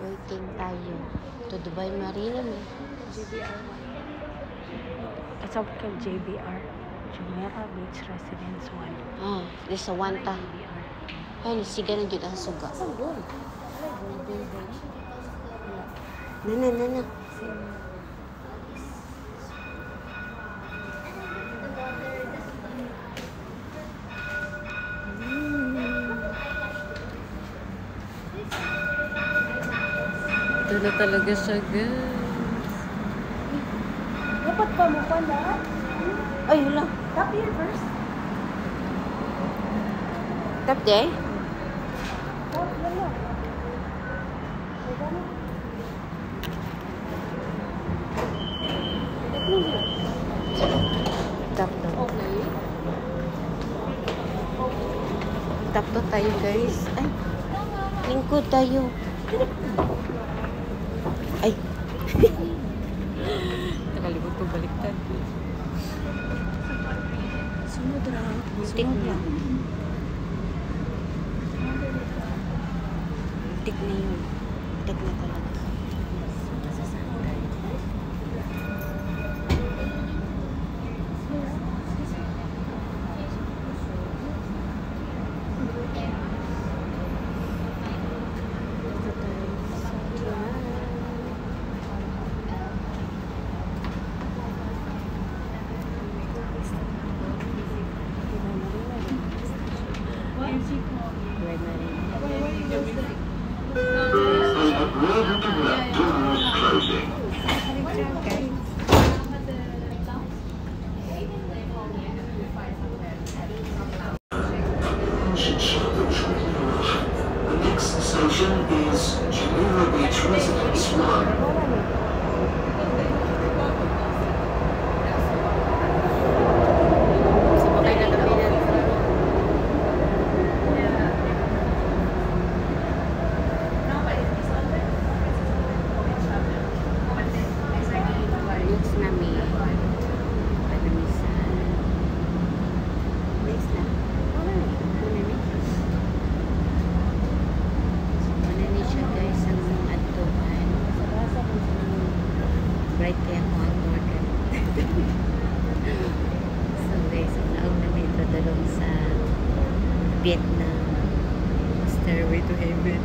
Waiting tayo. To Dubai Marina mo. JBR 1. Kasabot ka JBR. Jumeirah Beach Residence 1. Oh, di sa Wanta. Ay, nasiga na dyan ang suga. Saan doon? Nana. Ito na talaga siya, guys. Dapat pa mo pa na? Ay, hala. Tap here first. Tap day? Tap, wala. Tap to. Okay. Tap to tayo, guys. Ay, lingkod tayo. Ay. Nakalimut ko baliktad. Sunod na. Muntik na. Muntik na yun. Muntik na talaga. The next station is Jumeirah Beach Residence 1. Bright kaya ko ang organ. So guys, ang naong na metro dalong sa Vietnam. Stairway to Heaven.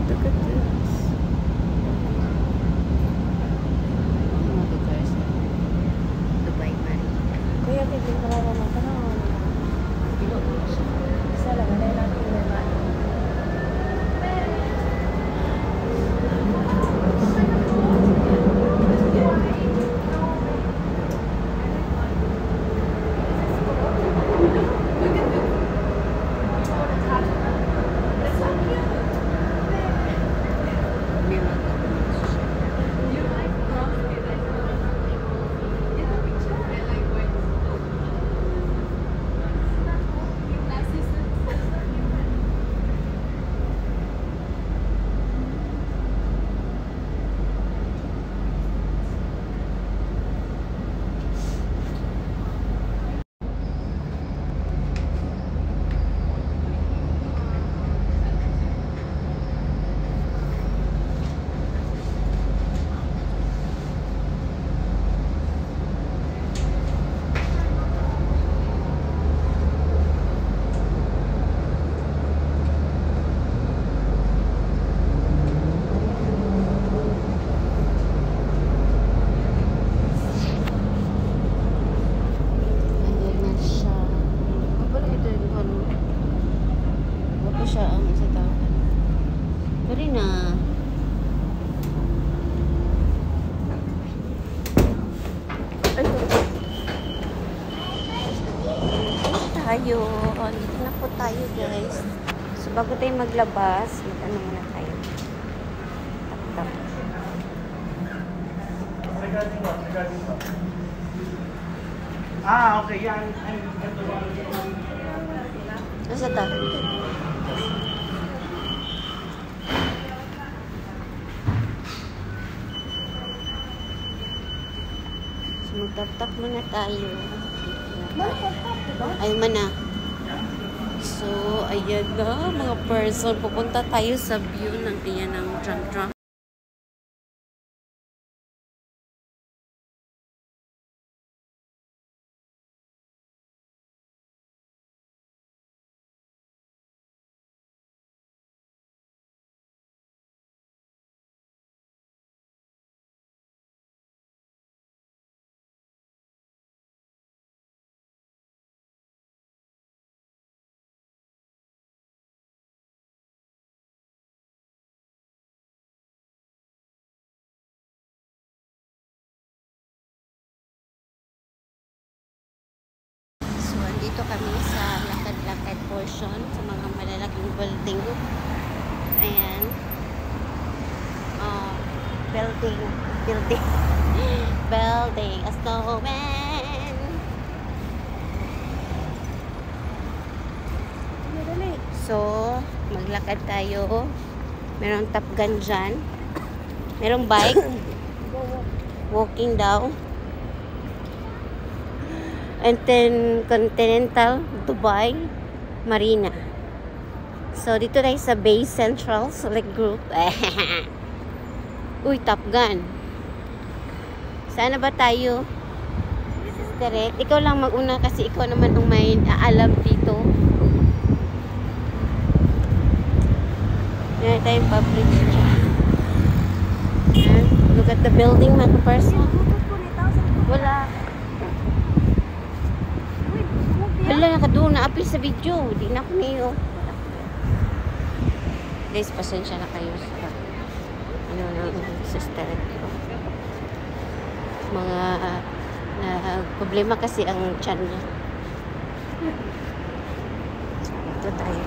Look at this. Dubai Marina. Kuya, titigil ko lang naman. Isa lang, alay natin yung naman. May mga tayo. Dito na po tayo, guys. So, bago tayo maglabas, mag-ano muna tayo. Tap-tap. Ah, okay. Yan. Nasa ta? Tap-tap muna tayo. Malapag-tap, diba? Ayun man na. So, ayan na, mga person. Pupunta tayo sa view ng ayan ng drum. So, andito kami sa lakad-lakad portion sa mga malalaking building. Ayan. Building. Building a snowman. Dali. So, maglakad tayo. Merong Top Gun dyan. Merong bike. Go. Walking daw. And then, Continental Dubai Marina. So, dito tayo sa Bay Central Select Group. Uy, Top Gun. Saan na ba tayo? This is direct. Ikaw lang mag-una kasi ikaw naman ang may alam dito. Meron tayong public dyan. Ayan. Look at the building, mga person. Wala. Hala, nakadoon na apil sa video. Di na ako niyo. Guys, pasensya na kayo sa ng sister ko. Mga problema kasi ang tiyan niya. Ito tayo.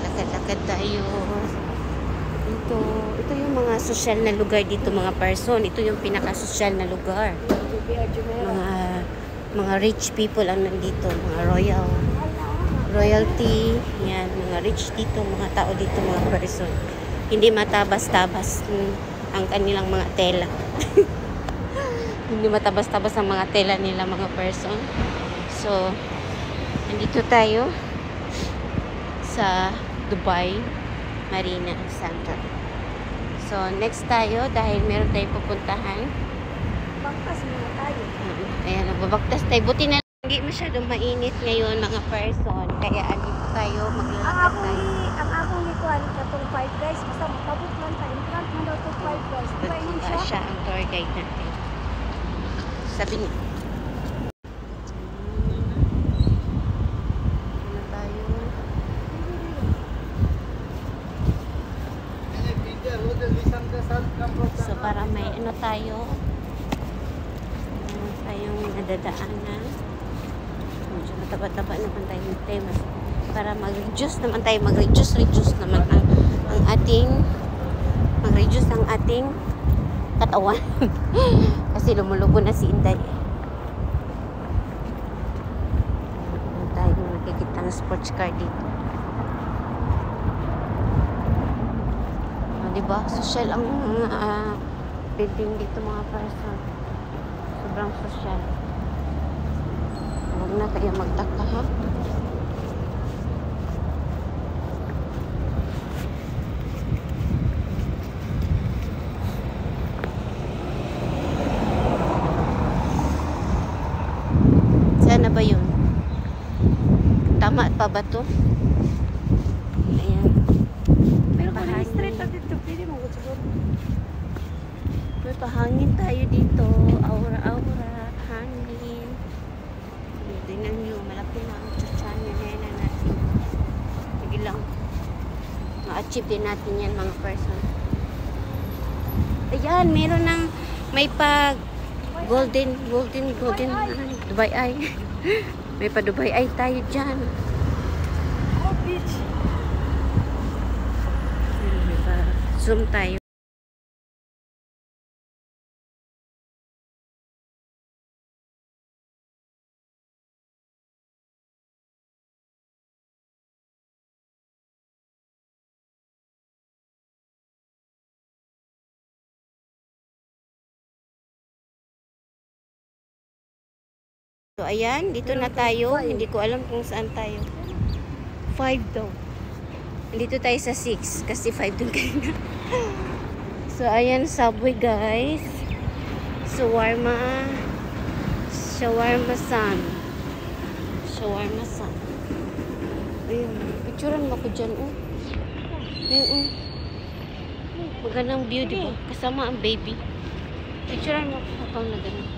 Lakad-lakad tayo. Ito yung mga social na lugar dito, mga person. Ito yung pinaka-social na lugar. Mga rich people ang nandito, mga royalty, yan, mga rich dito, mga tao dito, mga person. Hindi matabas-tabas ang kanilang mga tela. Hindi matabas-tabas ang mga tela nila, mga person. So, nandito tayo sa Dubai Marina Center. So, next tayo, dahil meron tayong pupuntahan. Bangkas muna tayo. Ayan, nagbabaktas tayo. Buti na lang, hindi masyadong mainit ngayon, mga person. Kaya andito tayo, maglalakad tayo. Ang akong ikuan katong 5 guys, basta matabot man ta in front man daw to 5 guys. Diba yun siya? Siya ang tour guide natin. Sabi niya. Ano tayo? So, para may ano tayo, tayong nadadaanan. Medyo mataba-taba naman tayo ng temas. Para mag-reduce naman tayo, mag-reduce naman ang ating mag-reduce ang ating katawan. Kasi lumulubo na si Inday. Tayo nakikita ng sports car dito. Diba? Social ang building dito, mga person. Sobrang social. Huwag na kayo magtaka, ha? Saan na ba yun? Tama pa ba to? Ayan. Pero kung yung street na dito, pili mo siguro. May pahangin tayo dito. Aura-aura. Hangin. Tingnan nyo. Malaki na ang tsatsan nyo na natin. Sige lang. Ma-achieve din natin yan, mga person. Ayan, meron ng may pag golden Dubai Eye. May pa Dubai Eye tayo dyan. Oh, beach. May pa zoom tayo. So, ayan. Dito na tayo. Hindi ko alam kung saan tayo. 5 daw. Dito tayo sa 6. Kasi 5 dun kayo na. So, ayan. Subway, guys. Shawarma. Shawarma san. Shawarma san. Ayun. Picturean mo ko dyan, oh. Ayun, oh. Magandang view, di ba? Kasama ang baby. Picturean mo ko na gano'n.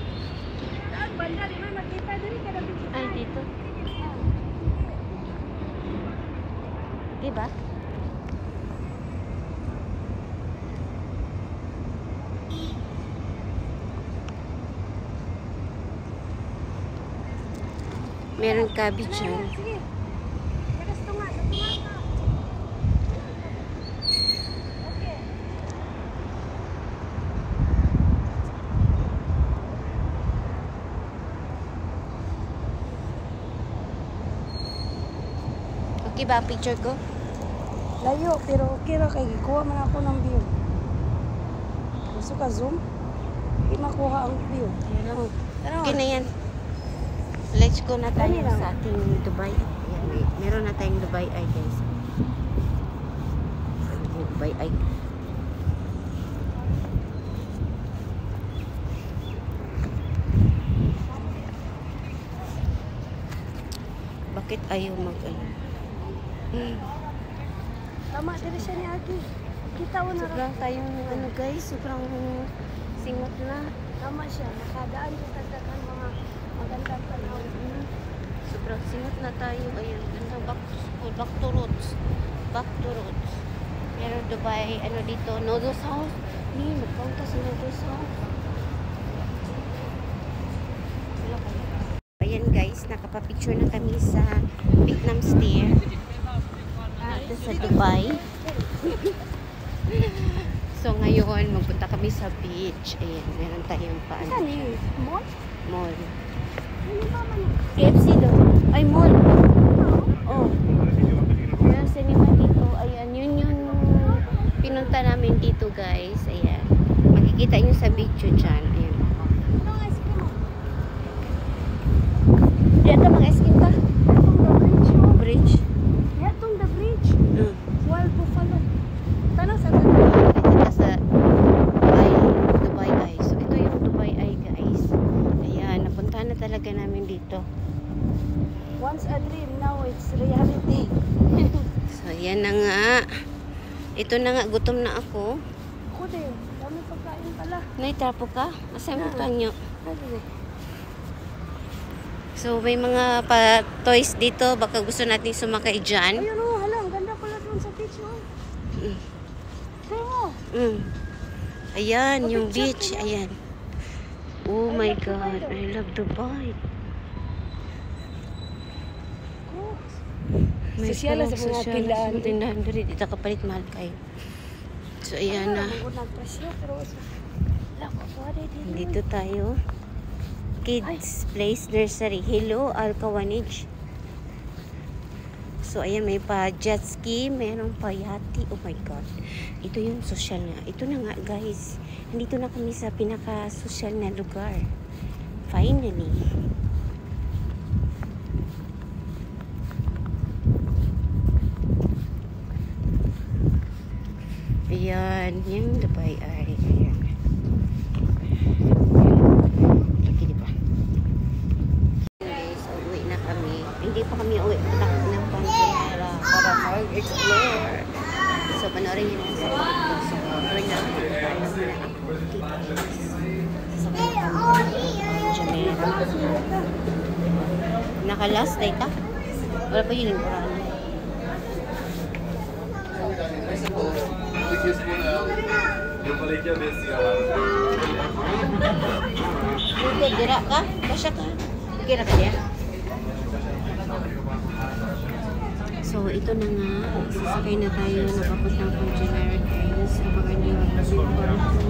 Banda, di ba makita din kada picture. Ay, dito. Diba? Meron cabbage yan. Sige. Lakas tunga, tunga ka. Okay. Okay ba picture ko? Layo, pero okay ra kay gikuha man ako ng view. Gusto ka zoom? Hindi makuha ang view. Ayan. Tara. Okay na yan. Let's go na tayo Dali lang. sa ating Dubai. Ayan, meron na tayong Dubai Eye, guys. Dubai Eye. Bakit ayaw mag-ano? Tama diri siya ni Aki. Kita mo na ra. Sobrang tayong ano, guys. Sobrang singot na. Tama siya. Nakadaan sa tagdagan mga magandang panahon. Sobrang singot na tayo. Ayun, ganda. Back to school. Back to roots. Back to roots. Meron Dubai, ano dito, Noodles House. Ni, magpunta sa Noodles House. Wala pala. Ayan guys, nakapapicture na kami sa Vietnam Stair. Dito sa Dubai. So ngayon, magpunta kami sa beach. Ayan, meron tayong Saan paano. yun? Mall? Mall. Ano naman yun? KFC daw. Ay, mall. Oh. Meron cinema dito. Ayan, yun yung pinunta namin dito, guys. Ayan. Makikita nyo sa video dyan. Ayan. Anong ice cream mo? Dito mga skin ka? Itong the bridge. Oh. Bridge. Itong the bridge. Mm. Wild buffalo. Tanong sa tanong. Ito sa Dubai Eye. So, ito yung Dubai Eye, guys. Ayan, napuntahan na talaga namin dito. Once a dream, now it's reality. So, ayan na nga. Ito na nga, gutom na ako. Ako din. Dami pagkain pala. Naitapo ka? Asay mo kanyo. Ano So, may mga pa-toys dito. Baka gusto natin sumakay dyan. Ayun o, hala, ang ganda pala doon sa beach o. Mm. Tingnan mo. Mm. Ayan, yung Picture beach. ko yan. Ayan. Oh I my love Dubai God. daw. I love Dubai. Crooks. May Sosyal sa mga sosyal tindahan. sa tindahan. Dito dito kapalit mahal kayo. So, ayan na. Ang presyo, pero wala ko po din. Dito tayo. Kids Place Nursery. Hello, Alcawanage. So, ayan, may pa jet ski, meron pa yati. Oh my God. Ito yung social na. Ito na nga, guys. Nandito na kami sa pinaka-social na lugar. Finally. Ayan, yung Dubai ay. Ayan. Laki, di ba? Guys, uwi na kami. Hindi pa kami uwi. Punta kami ng Panjera para mag-explore. So, panoorin nyo na sa video. So, panoorin nyo na tayo na ako dito. Sa Panjera. Naka-last day ka? Wala pa yun yung Quran. Hindi, dira ka? Kasya ka? Kira ka niya? So, ito na nga. Sasakay na tayo. Napapuntang Panjera, guys. Abangan nyo ang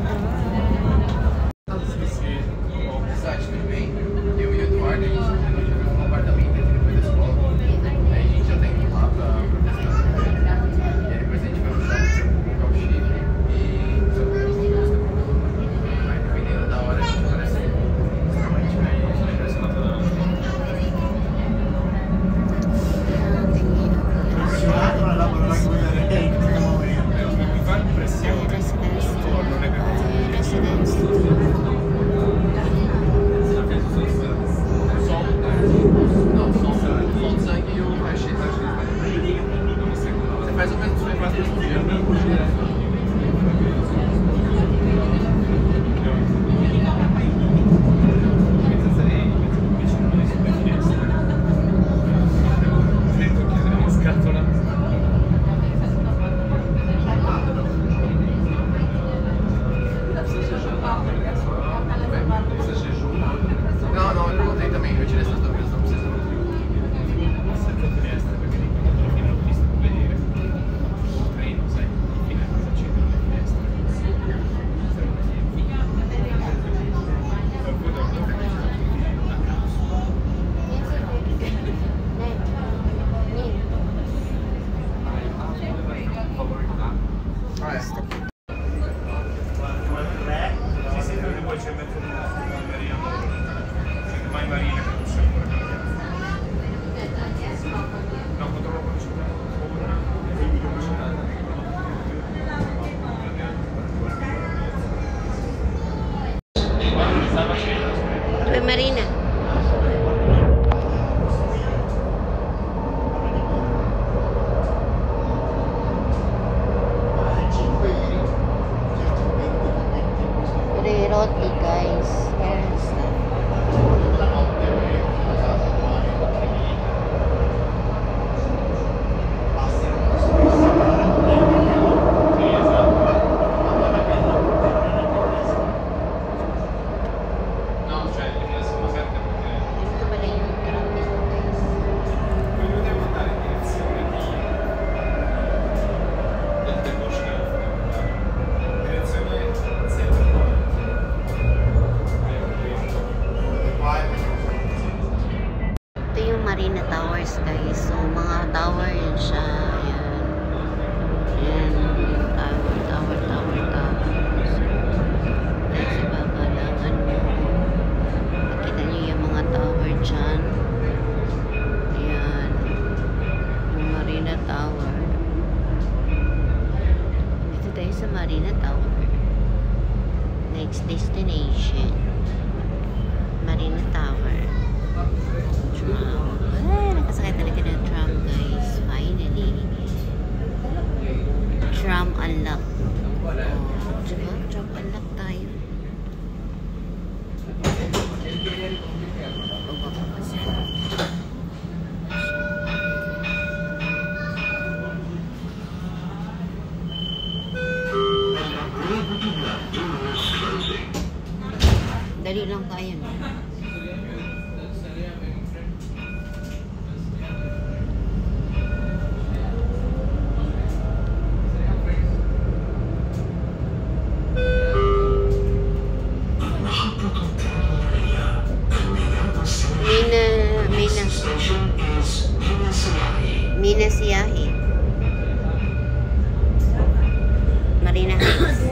Marina Towers, guys. So, mga tower yun siya. Ayan. Ayan. Tower. Guys, ibaba lang. Nakita niyo yung mga tower dyan. Ayan. Yung Marina Tower. Dito tayo sa Marina Tower. Next destination. Marina Tower. Tram. Ay, nakasakay talaga ng tram, guys. Finally. Tram unlock. Oh, diba? Tram unlock tayo. O, baka kasi. Dali lang kaya, no? Mina Siyahi. Marina Heights.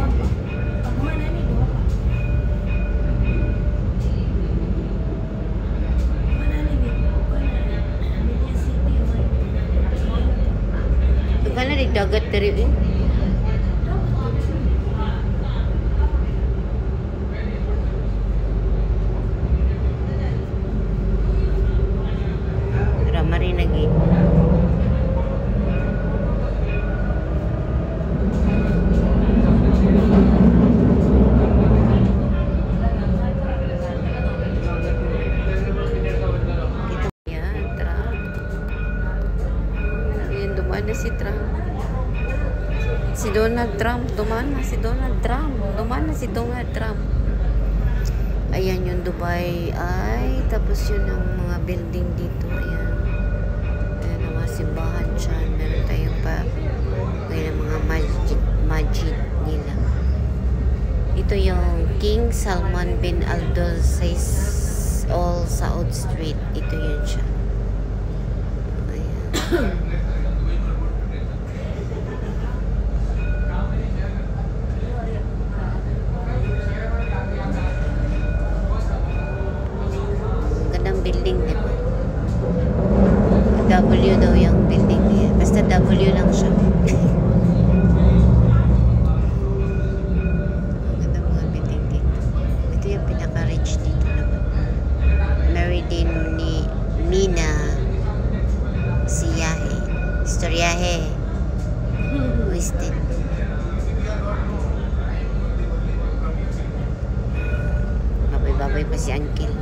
Bukan na rin dagat na rin. Marina Gate. Si Trump. Si Donald Trump. Dumaan na si Donald Trump. Ayan yung Dubai. Ay, tapos yun ang mga building dito. Ayan. Ayan ang mga simbahan dyan. Meron tayong pa ngayon mga masjid nila. Ito yung King Salman bin Abdulaziz Al Saud Street. Ito yun siya. Ayan. Building, diba? W daw yung building niya. Basta W lang siya. Maganda mga building dito. Ito yung pinaka-rich dito naman. Meridian ni Mina Siyahi. Storyahe. Wisted. Babay-babay pa si Uncle.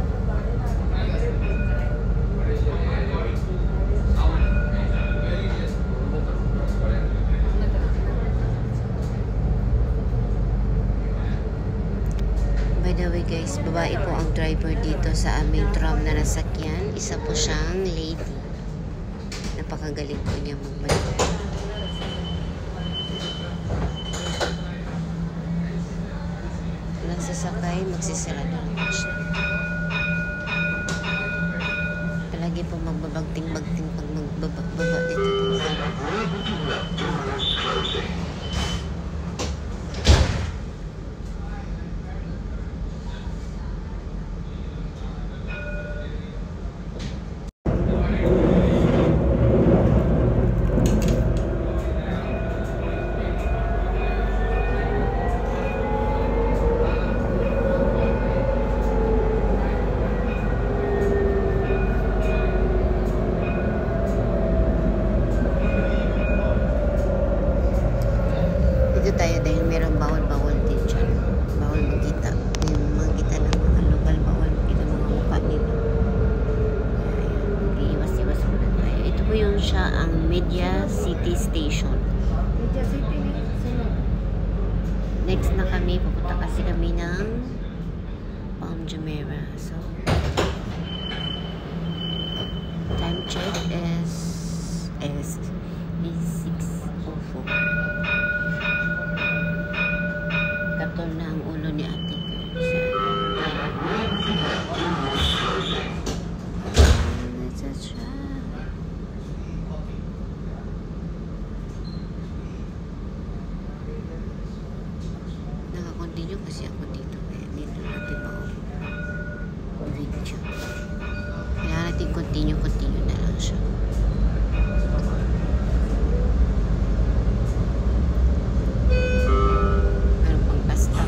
By the way guys, babae po ang driver dito sa aming tram na nasakyan. Isa po siyang lady. Napakagaling po niya magmaneho. Walang sasakay, magsisirado naman siya. Palagi po magbabagting-bagting pag magbaba dito. Tayo dahil meron bawal-bawal din dyan. Bawal magkita. Yung magkita ng mga lokal, bawal magkita ng mga mukha nila. Iiwas-iwas muna tayo. Ito po yung siya ang Media City Station. Media City, Next na kami, pupunta kasi kami ng Palm Jumeirah. So, time check is 6:04. Katol na ang ulo ni ate. Let's try. continue na lang siya. Meron pang basta.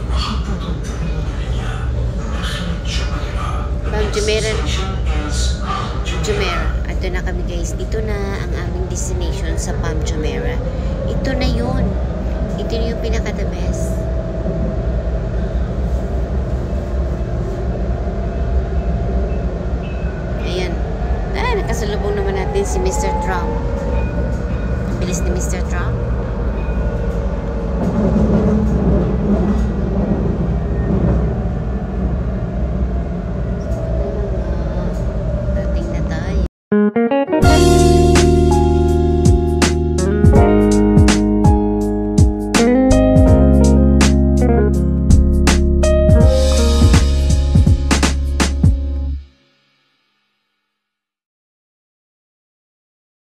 Pam Jumeirah. Jumeirah. Ito na kami guys. Ito na ang aming destination sa Pam Jumeirah. Ito na yun. Ito na yung pinaka-the best. Ayan. Nakasalubong naman natin si Mr. Trump. Ang bilis ni Mr. Trump.